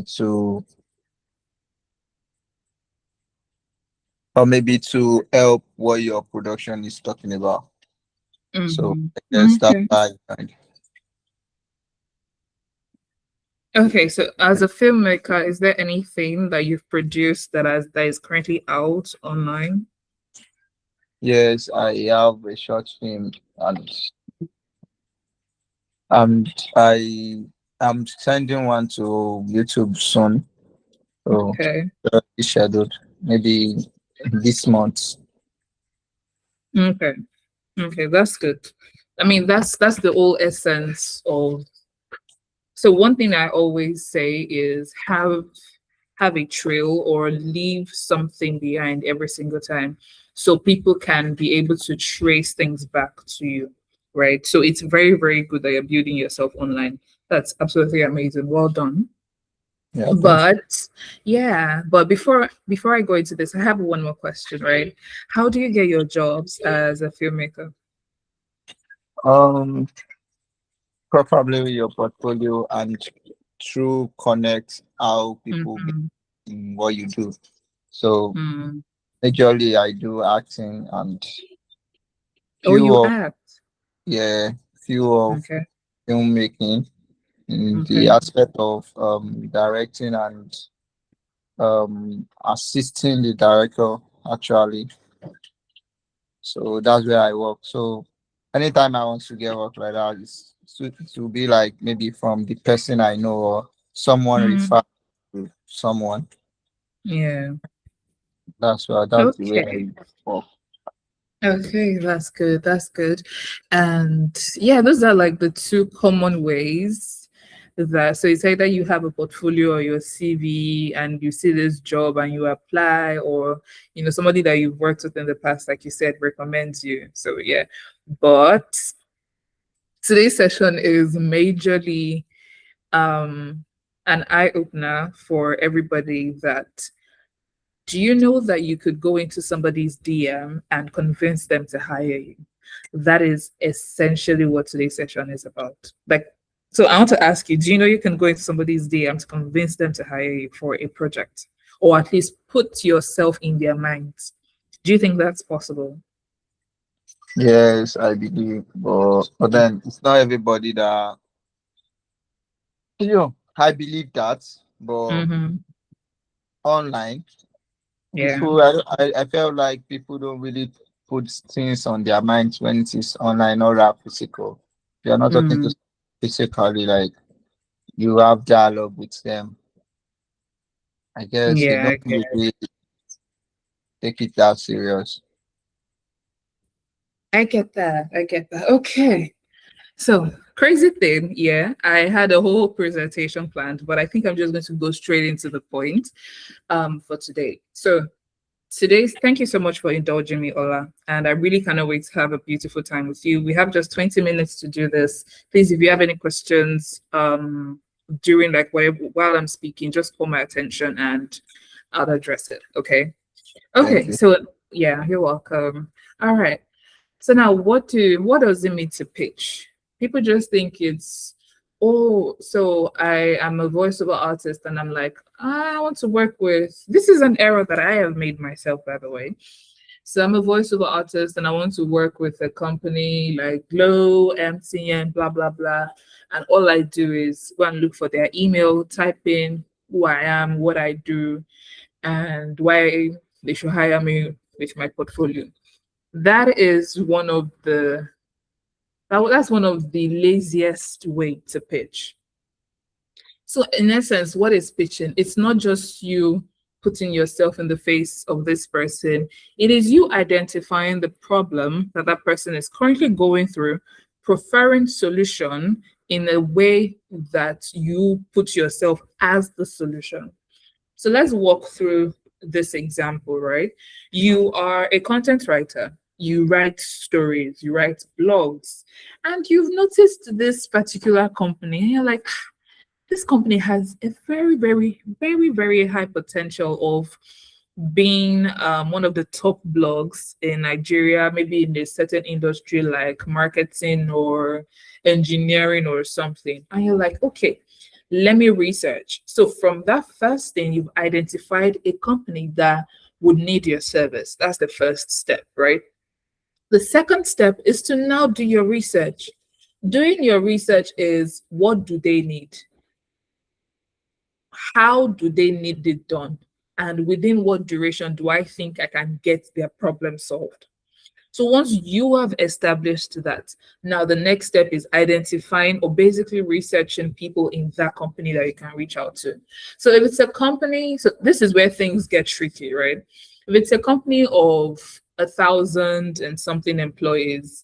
to, or maybe to help what your production is talking about. So Mm-hmm. I guess that's Okay. why I joined. Okay, so as a filmmaker, is there anything that you've produced that is currently out online? Yes, I have a short film, and I am sending one to YouTube soon. So Okay. it's scheduled maybe this month. Okay. Okay, that's good. I mean, that's the whole essence of. So one thing I always say is have a trail or leave something behind every single time so people can be able to trace things back to you, right? So it's very, very good that you're building yourself online. That's absolutely amazing. Well done. Yeah, thank you. But yeah, but before I go into this, I have one more question, right? How do you get your jobs as a filmmaker? Um, Probably with your portfolio and through connect how people get Mm-hmm. in what you do. So Mm. majorly I do acting and Oh, few you of act. yeah, few of Okay. filmmaking in the Okay. aspect of directing and assisting the director actually. So that's where I work. So anytime I want to get work like that, to be like maybe from the person I know or someone Mm. refer to someone. Yeah. That's the way Okay. I work. Okay, that's good. That's good. And yeah, those are like the two common ways that so it's either you have a portfolio or your CV and you see this job and you apply, or somebody that you've worked with in the past, like you said, recommends you. So yeah. But today's session is majorly um an eye-opener for everybody that do you know that you could go into somebody's DM and convince them to hire you? That is essentially what today's session is about. Like, so I want to ask you, do you know you can go into somebody's DM to convince them to hire you for a project? Or at least put yourself in their minds. Do you think that's possible? Yes, I believe, but then it's not everybody that I believe that, but Mm-hmm. online Yeah. people I felt like people don't really put things on their minds when it is online or physical. You're not talking to Mm. physically, like you have dialogue with them. I guess they Yeah, don't really take it that serious. I get that. I get that. Okay. So, crazy thing, yeah, I had a whole presentation planned, but I think I'm just going to go straight into the point for today. So, thank you so much for indulging me, Ola. And I really cannot wait to have a beautiful time with you. We have just 20 minutes to do this. Please, if you have any questions during like while I'm speaking, just call my attention and I'll address it. Okay. Thank Okay. you. So yeah, you're welcome. All right. So now what does it mean to pitch? People just think it's, oh, so I am a voiceover artist and I'm like, I want to work with this is an error that I have made myself, by the way. So I'm a voiceover artist and I want to work with a company like Glow, MTN, blah, blah, blah. And all I do is go and look for their email, type in who I am, what I do, and why they should hire me with my portfolio. That is one of that's one of the laziest way to pitch. So in essence, what is pitching? It's not just you putting yourself in the face of this person. It is you identifying the problem that that person is currently going through, preferring solution in a way that you put yourself as the solution. So let's walk through this example, right? You are a content writer. You write stories, you write blogs, and you've noticed this particular company, and you're like, this company has a very, very, very, very high potential of being one of the top blogs in Nigeria, maybe in a certain industry like marketing or engineering or something. And you're like, okay, Let me research. So from that first thing, you've identified a company that would need your service. That's the first step, right? The second step is to now do your research. Doing your research is, what do they need? How do they need it done? And within what duration do I think I can get their problem solved? So once you have established that, now the next step is identifying or basically researching people in that company that you can reach out to. So if it's a company, so this is where things get tricky, right? If it's a company of 1,000 and something employees,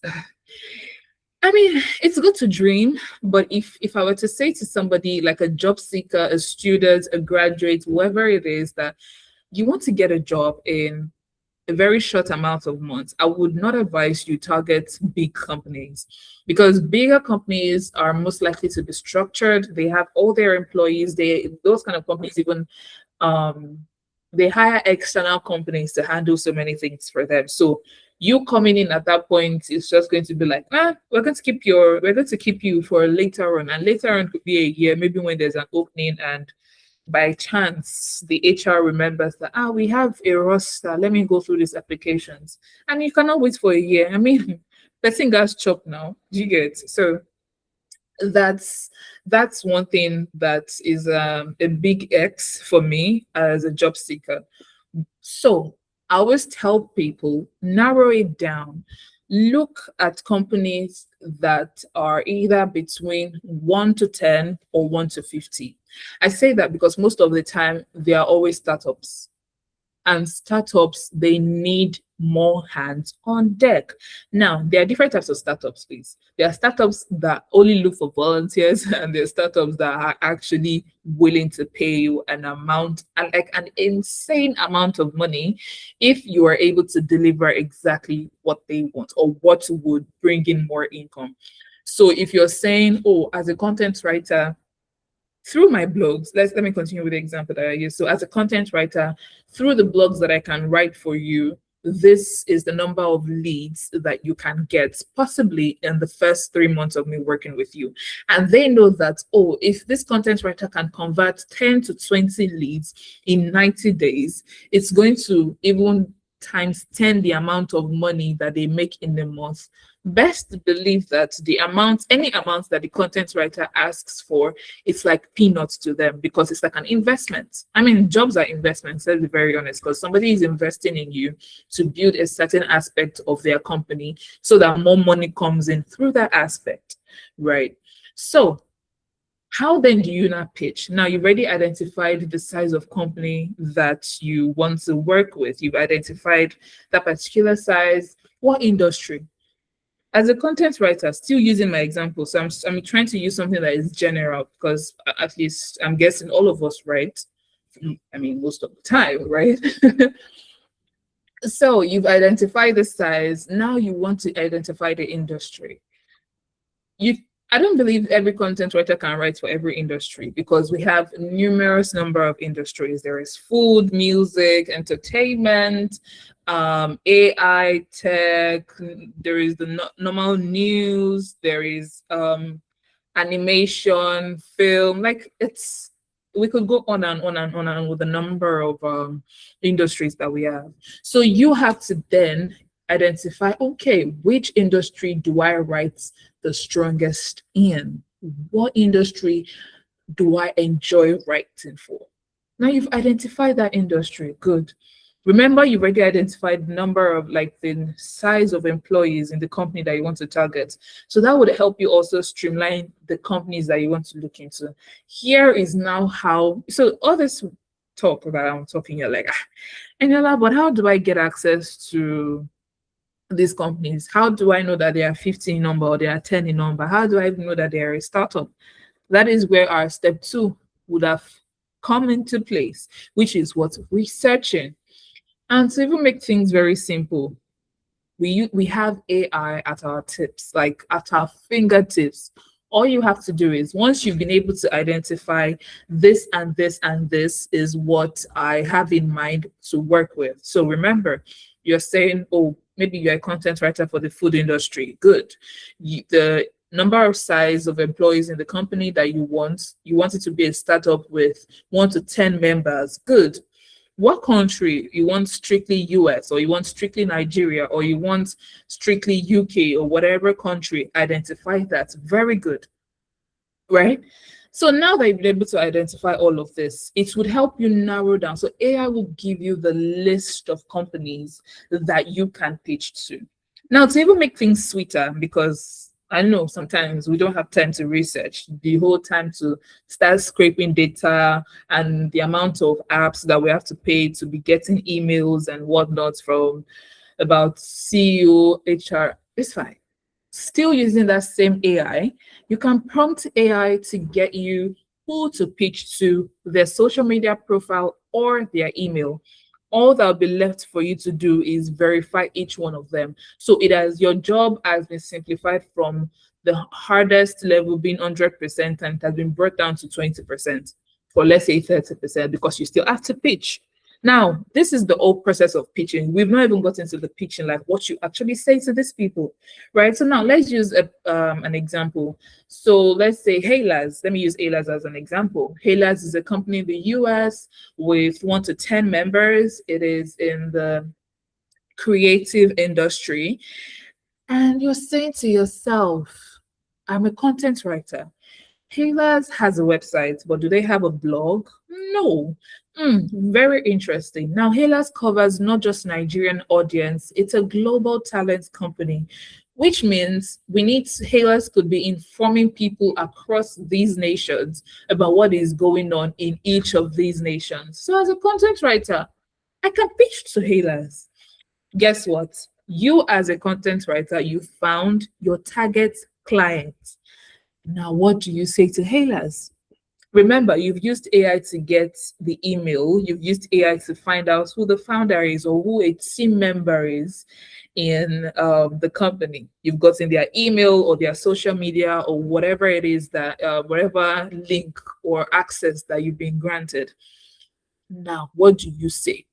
I mean, it's good to dream, but if I were to say to somebody like a job seeker, a student, a graduate, whoever it is, that you want to get a job in a very short amount of months, I would not advise you target big companies, because bigger companies are most likely to be structured. They have all their employees. Those kind of companies even um, they hire external companies to handle so many things for them. So you coming in at that point is just going to be like, we're going to keep you for later on, and later on could be a year, maybe when there's an opening and by chance the HR remembers that, we have a roster, let me go through these applications, and you cannot wait for a year. I mean, the thing got chopped now. Do you get? So that's one thing that is a big X for me as a job seeker. So I always tell people, narrow it down. Look at companies that are either between 1 to 10 or 1 to 50. I say that because most of the time they are always startups. And startups, they need more hands on deck. Now, there are different types of startups, please. There are startups that only look for volunteers, and there are startups that are actually willing to pay you an amount, and like an insane amount of money, if you are able to deliver exactly what they want or what would bring in more income. So if you're saying, as a content writer, through my blogs, let me continue with the example that I use. So as a content writer, through the blogs that I can write for you, this is the number of leads that you can get possibly in the first 3 months of me working with you. And they know that, if this content writer can convert 10 to 20 leads in 90 days, it's going to even times 10 the amount of money that they make in a month. Best believe that any amount that the content writer asks for, it's like peanuts to them, because it's like an investment. I mean, jobs are investments, let's be very honest, because somebody is investing in you to build a certain aspect of their company so that more money comes in through that aspect, right? So how then do you not pitch? Now you've already identified the size of company that you want to work with. You've identified that particular size. What industry? As a content writer, still using my example, so I'm trying to use something that is general, because at least I'm guessing all of us write. I mean, most of the time, right? So you've identified the size. Now you want to identify the industry. I don't believe every content writer can write for every industry, because we have numerous number of industries. There is food, music, entertainment, AI, tech. There is the normal news. There is animation, film. Like, we could go on and on and on and on with the number of industries that we have. So you have to then identify, okay, which industry do I write the strongest in? What industry do I enjoy writing for? Now you've identified that industry. Good. Remember, you've already identified the number of, like, the size of employees in the company that you want to target. So that would help you also streamline the companies that you want to look into. Here is now how, so all this talk that I'm talking, you're like, Eniola, but how do I get access to these companies? How do I know that they are 15 in number or they are 10 in number? How do I even know that they are a startup? That is where our step 2 would have come into place, which is what? Researching. And to even make things very simple, we have AI at our tips, like at our fingertips. All you have to do is, once you've been able to identify this and this and this is what I have in mind to work with. So remember, you're saying, maybe you're a content writer for the food industry. Good. The number of size of employees in the company that you want. You want it to be a startup with 1 to 10 members. Good. What country? You want strictly US, or you want strictly Nigeria, or you want strictly UK, or whatever country? Identify that. Very good, right? So now that you've been able to identify all of this, it would help you narrow down. So AI will give you the list of companies that you can pitch to. Now, to even make things sweeter, because I know sometimes we don't have time to research the whole time to start scraping data and the amount of apps that we have to pay to be getting emails and whatnot from about CEO, HR. It's fine. Still using that same AI, you can prompt AI to get you who to pitch to, their social media profile, or their email. All that will be left for you to do is verify each one of them. So your job has been simplified from the hardest level being 100%, and it has been brought down to 20%, or let's say 30%, because you still have to pitch. Now, this is the whole process of pitching. We've not even gotten to the pitching, like what you actually say to these people, right? So now let's use an example. So let's say Haylaz. Let me use Haylaz as an example. Haylaz is a company in the US with 1 to 10 members. It is in the creative industry. And you're saying to yourself, I'm a content writer. Haylaz has a website, but do they have a blog? No. Very interesting. Now, Haylaz covers not just Nigerian audience, it's a global talent company, which means Haylaz could be informing people across these nations about what is going on in each of these nations. So as a content writer, I can pitch to Haylaz. Guess what? You as a content writer, you found your target client. Now, what do you say to Haylaz? Remember, you've used AI to get the email. You've used AI to find out who the founder is or who a team member is in the company. You've gotten their email or their social media or whatever it is that, whatever link or access that you've been granted. Now, what do you say?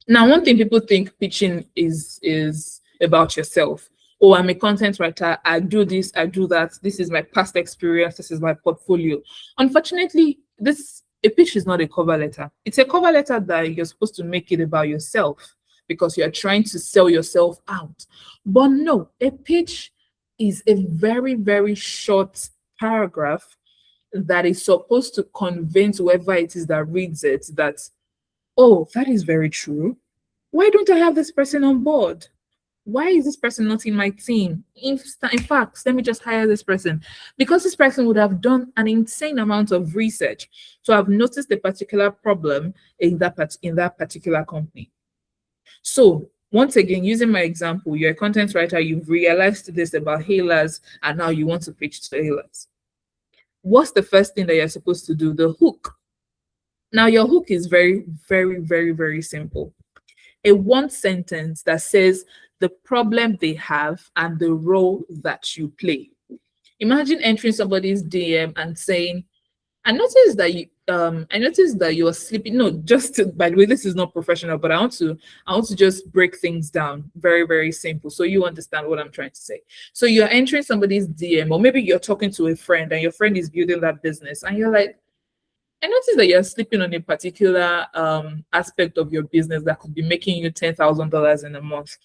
Now, one thing people think pitching is about yourself. Oh, I'm a content writer. I do this, I do that. This is my past experience. This is my portfolio. Unfortunately, a pitch is not a cover letter. It's a cover letter that you're supposed to make it about yourself because you're trying to sell yourself out. But no, a pitch is a very, very short paragraph that is supposed to convince whoever it is that reads it that, oh, that is very true. Why don't I have this person on board? Why is this person not in my team? In fact, let me just hire this person. Because this person would have done an insane amount of research to have noticed a particular problem in that particular company. So once again, using my example, you're a content writer, you've realized this about Haylaz, and now you want to pitch to Haylaz. What's the first thing that you're supposed to do? The hook. Now, your hook is very, very, very, very simple. A one sentence that says the problem they have and the role that you play. Imagine entering somebody's DM and saying, I noticed that you are sleeping. No, by the way, this is not professional, but I want to just break things down very, very simple so you understand what I'm trying to say. So you're entering somebody's DM, or maybe you're talking to a friend and your friend is building that business, and you're like, I noticed that you're sleeping on a particular aspect of your business that could be making you $10,000 in a month.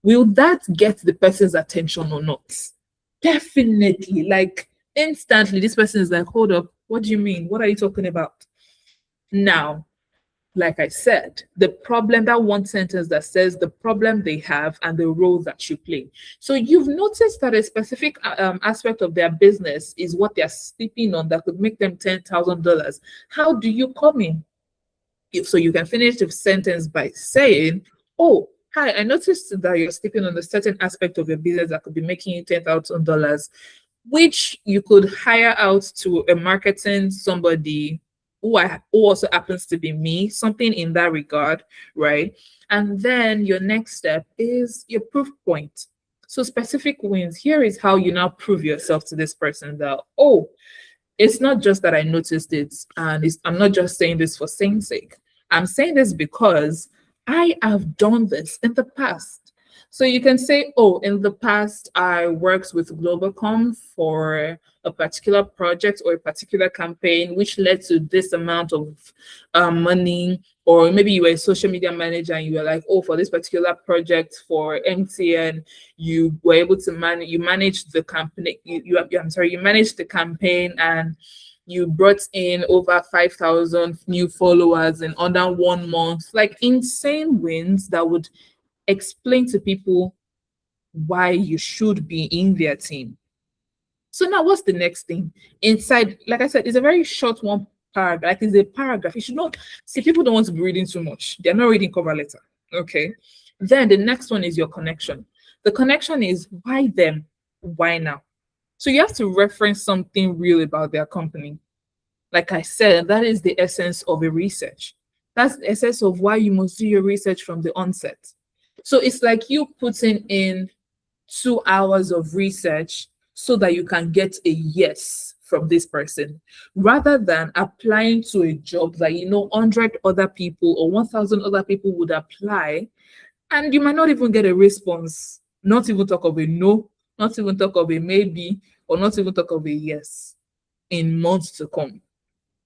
Will that get the person's attention or not? Definitely. Like instantly, this person is like, hold up, what do you mean? What are you talking about? Now, like I said, that one sentence that says the problem they have and the role that you play. So you've noticed that a specific aspect of their business is what they're sleeping on that could make them $10,000. How do you come in? So you can finish the sentence by saying, oh, hi, I noticed that you're sleeping on a certain aspect of your business that could be making you $10,000, which you could hire out to a marketing somebody who also happens to be me, something in that regard, right? And then your next step is your proof point. So specific wins. Here is how you now prove yourself to this person that, oh, it's not just that I noticed it, and I'm not just saying this for saying sake. I'm saying this because I have done this in the past. So you can say, oh, in the past, I worked with Globalcom for a particular project or a particular campaign, which led to this amount of money. Or maybe you were a social media manager and you were like, oh, for this particular project for MTN, you were able to manage, you managed the company, you managed the campaign and you brought in over 5,000 new followers in under 1 month, like insane wins that would explain to people why you should be in their team. So now what's the next thing? Inside, like I said, it's a very short one paragraph. Like it's a paragraph. You should not see, people don't want to be reading too much. They're not reading cover letter. Okay. Then the next one is your connection. The connection is why them? Why now? So you have to reference something real about their company. Like I said, that is the essence of a research. That's the essence of why you must do your research from the onset. So it's like you putting in 2 hours of research so that you can get a yes from this person, rather than applying to a job that 100 other people or 1,000 other people would apply, and you might not even get a response, not even talk of a no, not even talk of a maybe, or not even talk of a yes in months to come.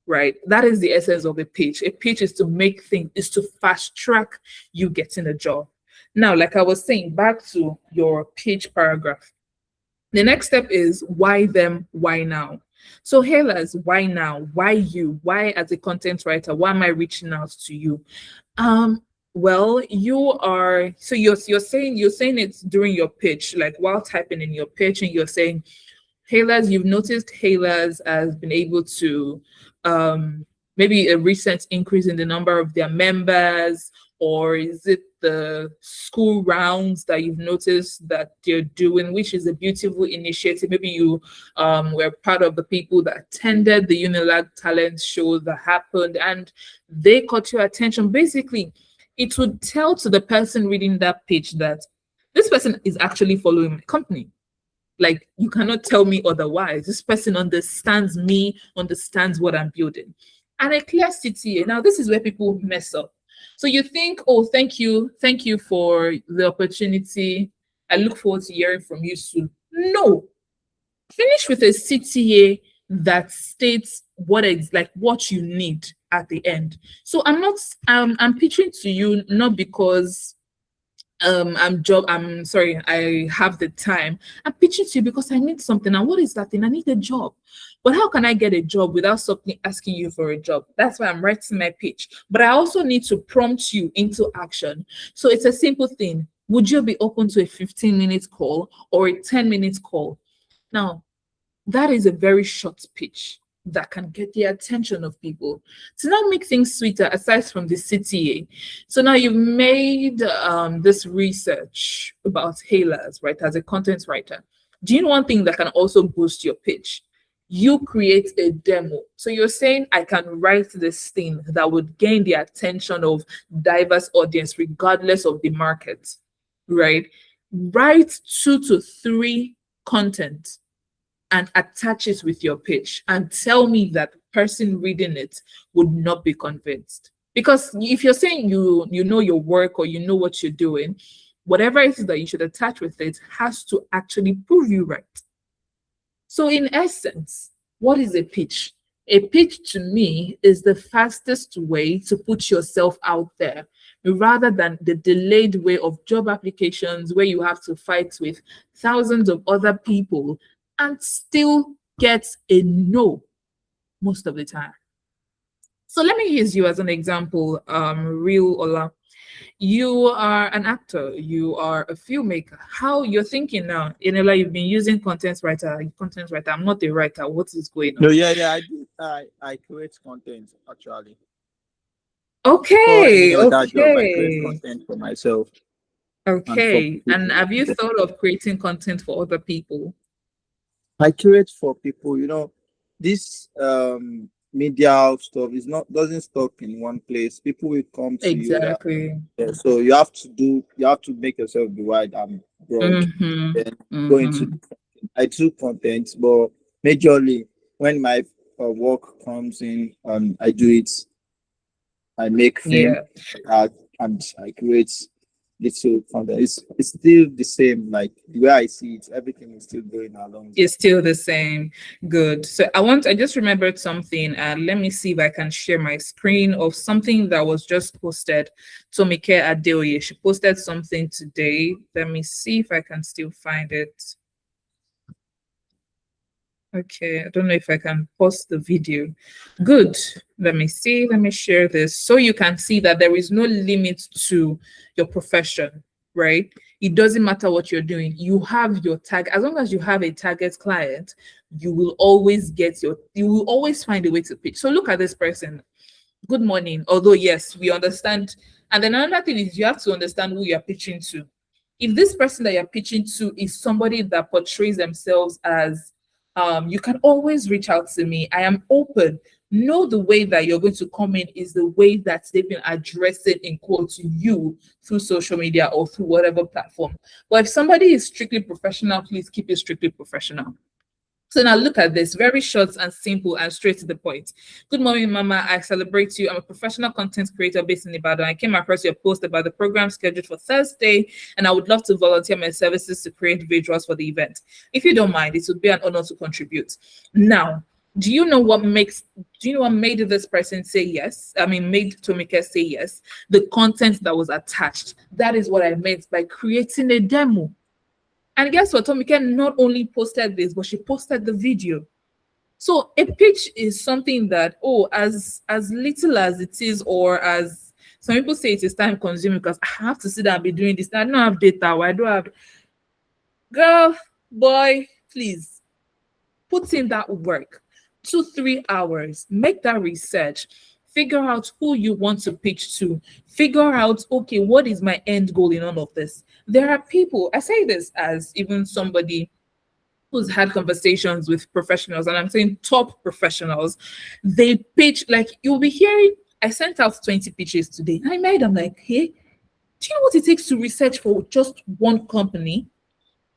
Right? That is the essence of a pitch. A pitch is to make things, is to fast track you getting a job. Now, like I was saying, back to your pitch paragraph. The next step is why them, why now? So Hailers, why now? Why you? Why as a content writer? Why am I reaching out to you? Well, you are, so you're saying it during your pitch, like while typing in your pitch, and you're saying, Hailers, you've noticed Hailers has been able to maybe a recent increase in the number of their members, or is it the school rounds that you've noticed that they're doing, which is a beautiful initiative? Maybe you were part of the people that attended the Unilag talent show that happened and they caught your attention. Basically, it would tell to the person reading that pitch that this person is actually following my company. Like, you cannot tell me otherwise. This person understands me, understands what I'm building. And a clear CTA. Now, this is where people mess up. So you think, oh, thank you for the opportunity. I look forward to hearing from you soon. No. Finish with a CTA that states what you need at the end. So I'm pitching to you not because I have the time. I'm pitching to you because I need something. And what is that thing? I need a job. But how can I get a job without something asking you for a job? That's why I'm writing my pitch. But I also need to prompt you into action. So it's a simple thing. Would you be open to a 15-minute call or a 10-minute call? Now, that is a very short pitch that can get the attention of people. To now make things sweeter, aside from the CTA. So now you've made this research about Hailers, right, as a content writer. Do you know one thing that can also boost your pitch? You create a demo. So you're saying, I can write this thing that would gain the attention of diverse audience, regardless of the market, right? Write 2 to 3 content and attach it with your pitch and tell me that the person reading it would not be convinced. Because if you're saying you know your work or you know what you're doing, whatever it is that you should attach with it has to actually prove you right. So in essence, what is a pitch? A pitch to me is the fastest way to put yourself out there, rather than the delayed way of job applications where you have to fight with thousands of other people and still get a no most of the time. So let me use you as an example, Real Ola. You are an actor, you are a filmmaker. How you're thinking now, Enola, you've been using content writer. I'm not a writer. What is going on? No, yeah, I do. I create content actually. Okay, For any other job, I create okay, content for myself. okay. And have you thought of creating content for other people? I curate for people. This media stuff doesn't stop in one place. People will come to Exactly. you. So you have to make yourself be wide and broad. Mm-hmm. Then go into. I do content, but majorly when my work comes in, I do it. I make things and I create little from there. It's still the same. Like the way I see it, everything is still going along. It's still the same. Good. So I just remembered something, and let me see if I can share my screen of something that was just posted. Tomike Adeoye, she posted something today. Let me see if I can still find it. Okay, I don't know if I can pause the video. Good. Let me see. Let me share this so you can see that there is no limit to your profession, right? It doesn't matter what you're doing. You have your tag. As long as you have a target client, you will always find a way to pitch. So look at this person. Good morning. Although, yes, we understand. And then another thing is you have to understand who you're pitching to. If this person that you're pitching to is somebody that portrays themselves as you can always reach out to me. I am open. Know the way that you're going to come in is the way that they've been addressing in quotes you through social media or through whatever platform. But if somebody is strictly professional, please keep it strictly professional. So now look at this, very short and simple and straight to the point. Good morning, Mama. I celebrate you. I'm a professional content creator based in Ibadan. I came across your post about the program scheduled for Thursday, and I would love to volunteer my services to create visuals for the event. If you don't mind, it would be an honor to contribute. Now, do you know what made this person say yes? I mean, made Tomike say yes? The content that was attached. That is what I meant by creating a demo. And guess what? Tomike not only posted this, but she posted the video. So a pitch is something that, as little as it is, or as some people say it is time consuming because I have to sit down and be doing this. I don't have data. I don't have. Girl, boy, please put in that work. 2-3 hours. Make that research. Figure out who you want to pitch to. Figure out, okay, what is my end goal in all of this? There are people, I say this as even somebody who's had conversations with professionals, and I'm saying top professionals, they pitch, like you'll be hearing, I sent out 20 pitches today. And I made them like, hey, do you know what it takes to research for just one company?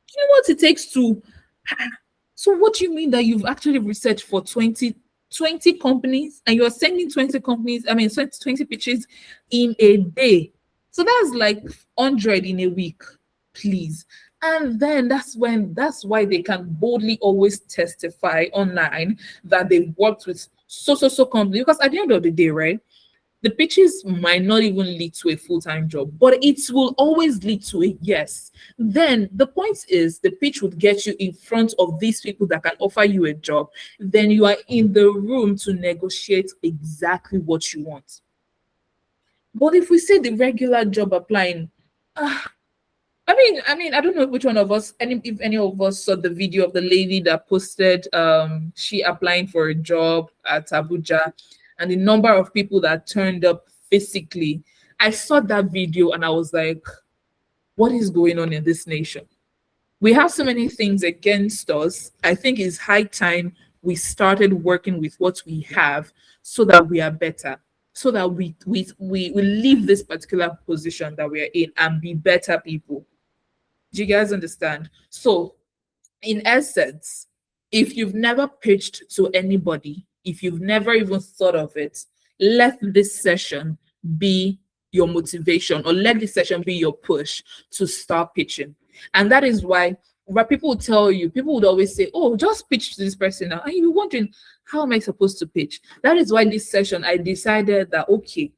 Do you know what it takes to, so what do you mean that you've actually researched for 20 companies and you're sending 20 pitches in a day? So that's like 100 in a week, please. And then that's why they can boldly always testify online that they've worked with so company. Because at the end of the day, right, the pitches might not even lead to a full-time job, but it will always lead to a yes. Then the point is the pitch would get you in front of these people that can offer you a job. Then you are in the room to negotiate exactly what you want. But if we say the regular job applying, I mean, I don't know which one of us, if any of us saw the video of the lady that posted she applying for a job at Abuja, and the number of people that turned up physically. I saw that video and I was like, what is going on in this nation? We have so many things against us. I think it's high time we started working with what we have so that we are better, so that we leave this particular position that we are in and be better people. Do you guys understand? So in essence, if you've never pitched to anybody, if you've never even thought of it, let this session be your motivation, or let this session be your push to start pitching. And that is why people will tell you, people would always say, oh, just pitch to this person now. And you're wondering, how am I supposed to pitch? That is why this session, I decided that, okay,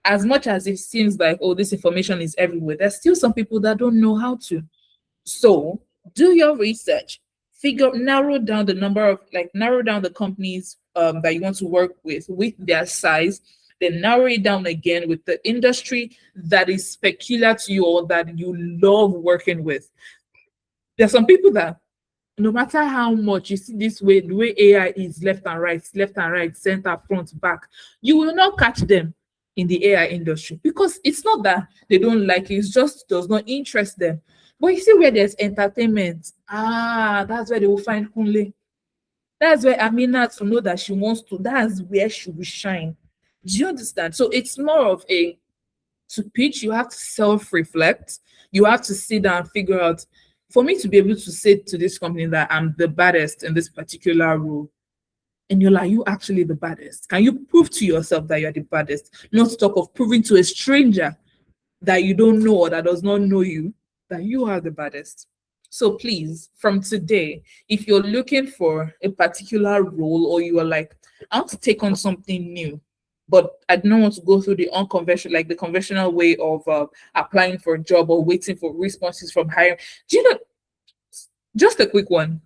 as much as it seems like, oh, this information is everywhere, there's still some people that don't know how to. So do your research, narrow down the companies that you want to work with their size, then narrow it down again with the industry that is peculiar to you or that you love working with. There's some people that no matter how much you see this way, the way AI is left and right, center, front, back, you will not catch them in the AI industry because it's not that they don't like it, it's just does not interest them. But you see where there's entertainment, that's where they will find Kunle. That's where Amina to know that she wants to, that's where she will shine. Do you understand? So it's more of to pitch, you have to self-reflect. You have to sit down and figure out, for me to be able to say to this company that I'm the baddest in this particular role, and you're like, you actually the baddest? Can you prove to yourself that you're the baddest? Not talk of proving to a stranger that you don't know or that does not know you, that you are the baddest. So please, from today, if you're looking for a particular role or you are like, I want to take on something new, but I don't want to go through the unconventional, like the conventional way of applying for a job or waiting for responses from hiring. Do you know, just a quick one.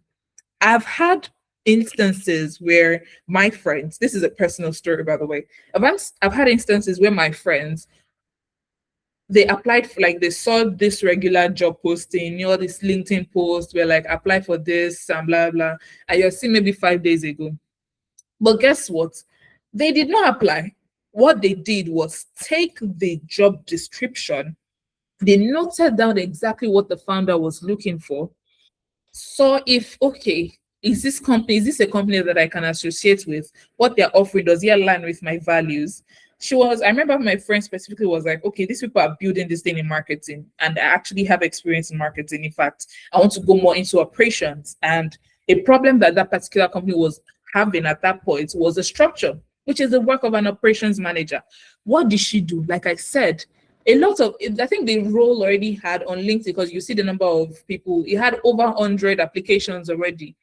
I've had instances where my friends, this is a personal story, by the way. I've had instances where my friends, they applied for, like, they saw this regular job posting, this LinkedIn post where like apply for this and blah blah, and you're seeing maybe 5 days ago. But guess what? They did not apply. What they did was take the job description, they noted down exactly what the founder was looking for, saw if, okay, is this a company that I can associate with? What they're offering, does it align with my values? I remember my friend specifically was like, okay, these people are building this thing in marketing, and I actually have experience in marketing. In fact, I want to go more into operations. And a problem that that particular company was having at that point was the structure, which is the work of an operations manager. What did she do? Like I said, I think the role already had on LinkedIn, because you see the number of people, it had over 100 applications already.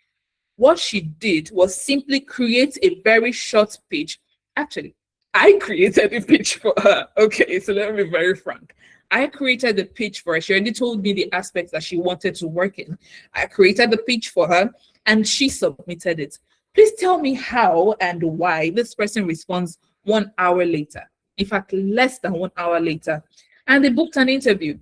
What she did was simply create a very short pitch. Actually, I created a pitch for her. Okay, so let me be very frank. I created the pitch for her. She already told me the aspects that she wanted to work in. I created the pitch for her and she submitted it. Please tell me how and why this person responds 1 hour later. In fact, less than 1 hour later. And they booked an interview.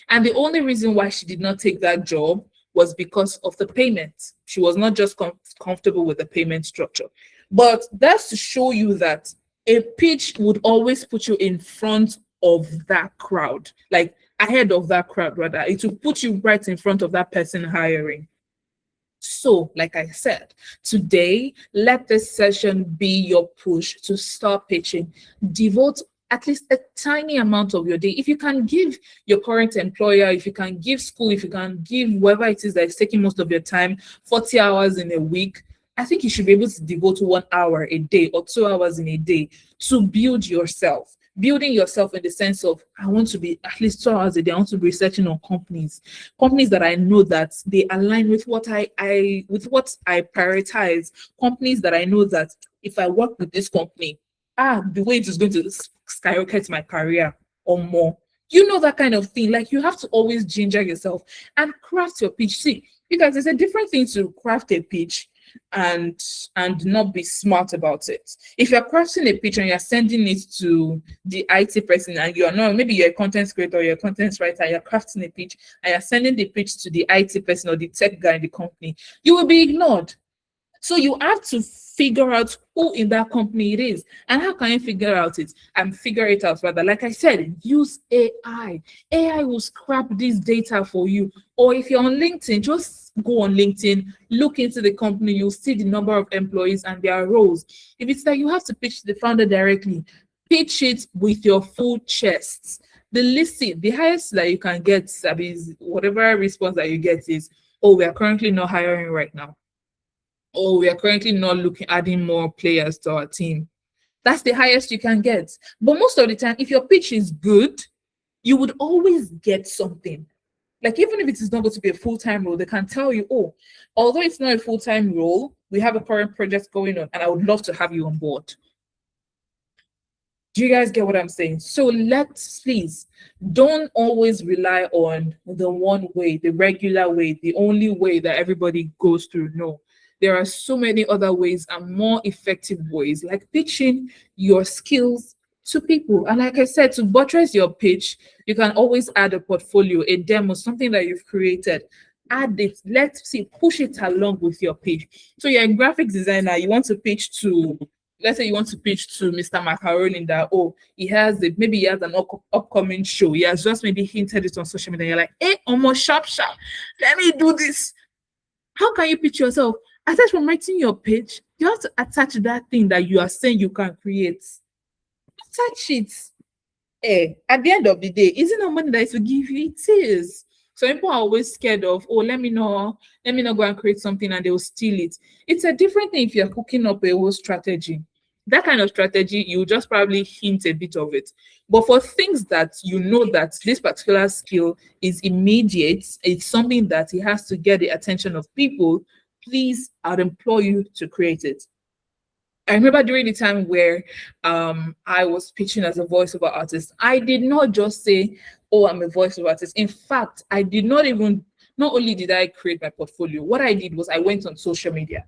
And the only reason why she did not take that job was because of the payment. She was not just comfortable with the payment structure. But that's to show you that a pitch would always put you in front of that crowd, like ahead of that crowd, rather. It will put you right in front of that person hiring. So, like I said, today, let this session be your push to start pitching. Devote at least a tiny amount of your day. If you can give your current employer, if you can give school, if you can give whoever it is that is taking most of your time, 40 hours in a week, I think you should be able to devote 1 hour a day or 2 hours in a day to build yourself. Building yourself in the sense of, I want to be at least 2 hours a day. I want to be researching on companies that I know that they align with what I prioritize. Companies that I know that if I work with this company, the way it is going to skyrocket my career or more. That kind of thing. Like, you have to always ginger yourself and craft your pitch. See, because there's a different thing to craft a pitch and not be smart about it. If you're crafting a pitch and you're sending it to the IT person, and you're not, maybe you're a content creator or you're a content writer, you're crafting a pitch and you're sending the pitch to the IT person or the tech guy in the company, you will be ignored. So you have to figure out who in that company it is. And how can you figure out it? And figure it out rather. Like I said, use AI. AI will scrap this data for you. Or if you're on LinkedIn, just go on LinkedIn, look into the company, you'll see the number of employees and their roles. If it's that you have to pitch the founder directly, pitch it with your full chest. The highest that you can get, is whatever response that you get is, oh, we are currently not hiring right now. Oh, we are currently not adding more players to our team. That's the highest you can get. But most of the time, if your pitch is good, you would always get something. Like, even if it is not going to be a full-time role, they can tell you, oh, although it's not a full-time role, we have a current project going on, and I would love to have you on board. Do you guys get what I'm saying? So please, don't always rely on the one way, the regular way, the only way that everybody goes through. No. There are so many other ways and more effective ways, like pitching your skills to people. And like I said, to buttress your pitch, you can always add a portfolio, a demo, something that you've created. Add it, push it along with your pitch. So you're a graphic designer, you want to pitch to, let's say you want to pitch to Mr. Macaroni that, maybe he has an upcoming show. He has just maybe hinted it on social media. You're like, hey, almost sharp, let me do this. How can you pitch yourself? Aside from writing your pitch, you have to attach that thing that you are saying you can create. Attach it. At the end of the day, is it not money that is to give you? It is. So people are always scared of, let me not go and create something and they will steal it. It's a different thing if you're cooking up a whole strategy. That kind of strategy, you just probably hint a bit of it. But for things that you know that this particular skill is immediate, it's something that it has to get the attention of people, please, I'd implore you to create it. I remember during the time where I was pitching as a voiceover artist, I did not just say, oh, I'm a voiceover artist. In fact, I did not even, not only did I create my portfolio, what I did was I went on social media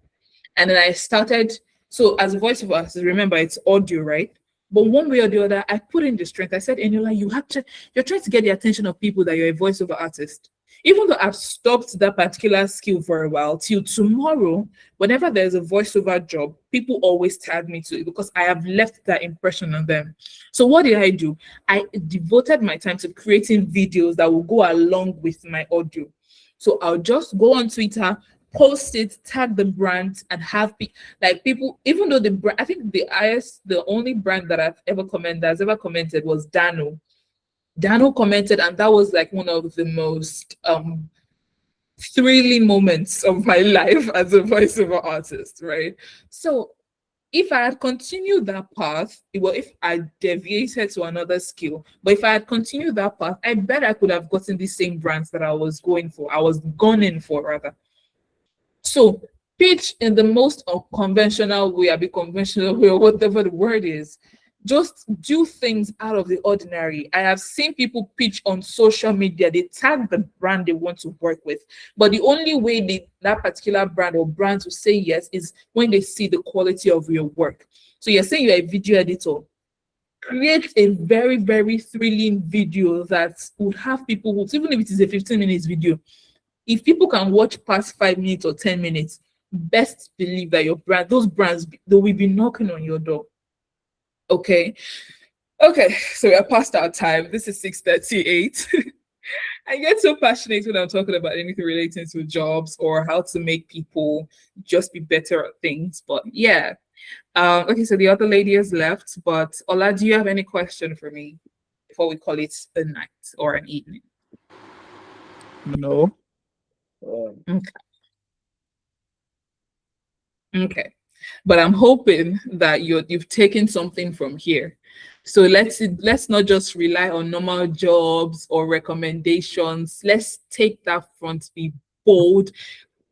and then I started. So as a voiceover artist, remember it's audio, right? But one way or the other, I put in the strength. I said, Eniola, you're trying to get the attention of people that you're a voiceover artist. Even though I've stopped that particular skill for a while, till tomorrow, whenever there's a voiceover job, people always tag me to it because I have left that impression on them. So what did I do? I devoted my time to creating videos that will go along with my audio. So I'll just go on Twitter, post it, tag the brand, and have like people. Even though the brand, I think the only brand that I've ever commented was Dano. Dano commented, and that was like one of the most thrilling moments of my life as a voiceover artist, right? So if I had continued that path, well, if I deviated to another skill, but if I had continued that path, I bet I could have gotten the same brands that I was going for. I was gunning for rather. So pitch in the most unconventional way, be conventional way, or whatever the word is. Just do things out of the ordinary. I have seen people pitch on social media. They tag the brand they want to work with, but the only way that particular brand or brands will say yes is when they see the quality of your work. So you're saying you're a video editor. Create a very, very thrilling video that would have people, even if it is a 15 minutes video, if people can watch past 5 minutes or 10 minutes, best believe that those brands, they will be knocking on your door. Okay, so we're past our time. This is 6:38. I get so passionate when I'm talking about anything relating to jobs or how to make people just be better at things. But yeah, okay, so the other lady has left. But Ola, do you have any question for me before we call it a night or an evening? No. Okay. But I'm hoping that you've taken something from here. So let's not just rely on normal jobs or recommendations. Let's take that front, be bold,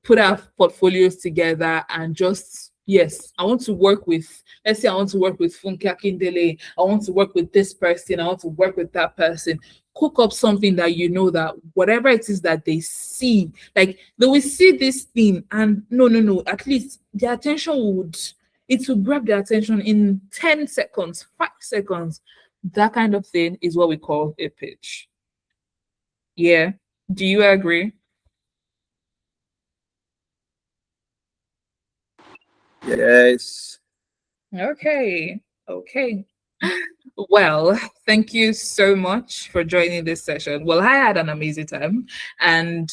put our portfolios together, and just, yes, I want to work with, let's say I want to work with Funke Akindele, I want to work with this person, I want to work with that person. Cook up something that you know that whatever it is that they see, like they will see this thing and no, at least their attention it will grab their attention in 10 seconds, 5 seconds. That kind of thing is what we call a pitch. Yeah. Do you agree? Yes. Okay. Well, thank you so much for joining this session. Well, I had an amazing time. And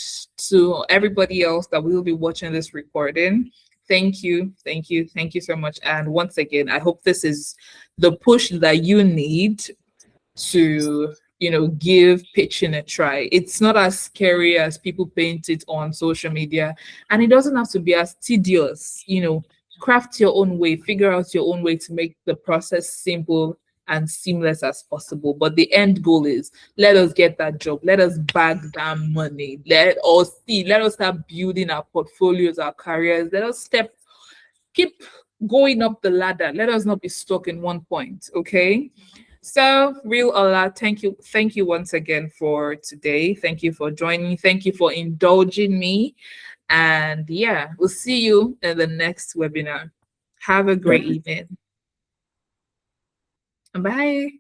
to everybody else that will be watching this recording, thank you so much. And once again, I hope this is the push that you need to give pitching a try. It's not as scary as people paint it on social media, and it doesn't have to be as tedious. Craft your own way, figure out your own way to make the process simple and seamless as possible. But the end goal is, let us get that job, let us bag that money, let us start building our portfolios, our careers, let us keep going up the ladder. Let us not be stuck in one point. Okay. So, real Ola, thank you once again for today. Thank you for joining. Thank you for indulging me. And yeah, we'll see you in the next webinar. Have a great evening. Bye.